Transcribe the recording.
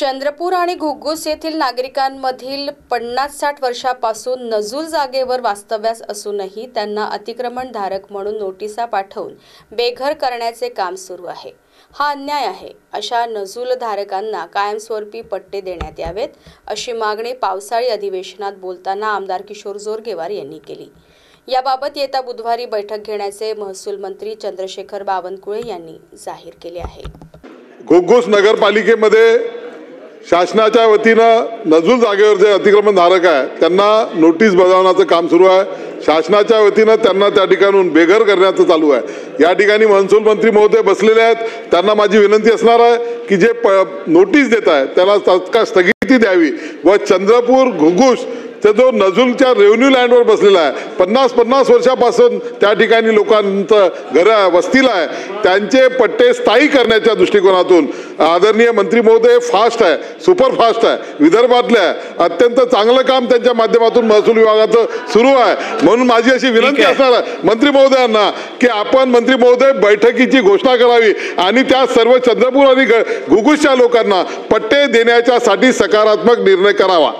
चंद्रपूर आणि घुग्गुस येथील नागरिकांमधील 50-60 वर्षापासून नजूल जागेवर वास्तव्यास असूनही त्यांना अतिक्रमणधारक म्हणून नोटिसा पाठवून बेघर करण्याचे काम सुरू आहे। हा अन्याय आहे। अशा नजूलधारकांना कायमस्वरूपी पट्टे देण्यात यावेत अशी मागणी पावसाळी अधिवेशनात बोलताना आमदार किशोर जोरगेवार यांनी केली। याबाबत येत्या बुधवारी बैठक घेण्याचे महसूल मंत्री चंद्रशेखर बावनकुळे यांनी जाहीर केले आहे। घुग्गुस नगरपालिकेमध्ये शासनाच्या वतीनं नजूल जागेवर जे अतिक्रमणधारक आहे त्यांना नोटीस बजावण्याचं काम सुरू आहे। शासनाच्या वतीनं त्यांना त्या ठिकाणून बेघर करण्याचं चालू आहे। या ठिकाणी महसूल मंत्री महोदय बसलेले आहेत। त्यांना माझी विनंती असणार आहे की जे नोटीस देत आहे त्याला तात्काळ स्थगिती द्यावी व चंद्रपूर घुग्गुस जो नजूलच्या रेव्हेन्यू लँडवर बसलेला आहे 50 वर्षापासून त्या ठिकाणी लोकांचं घर वस्तीला आहे त्यांचे पट्टे स्थायी करण्याच्या दृष्टिकोनातून आदरणीय मंत्री महोदय फास्ट आहे, सुपर फास्ट आहे, विदर्भातले आहे, अत्यंत चांगलं काम त्यांच्या माध्यमातून महसूल विभागाचं सुरू आहे। म्हणून माझी अशी विनंती असणार आहे मंत्री महोदयांना की आपण मंत्री महोदय बैठकीची घोषणा करावी आणि त्या सर्व चंद्रपूर आणि घुग्गुसच्या लोकांना पट्टे देण्याच्यासाठी सकारात्मक निर्णय करावा।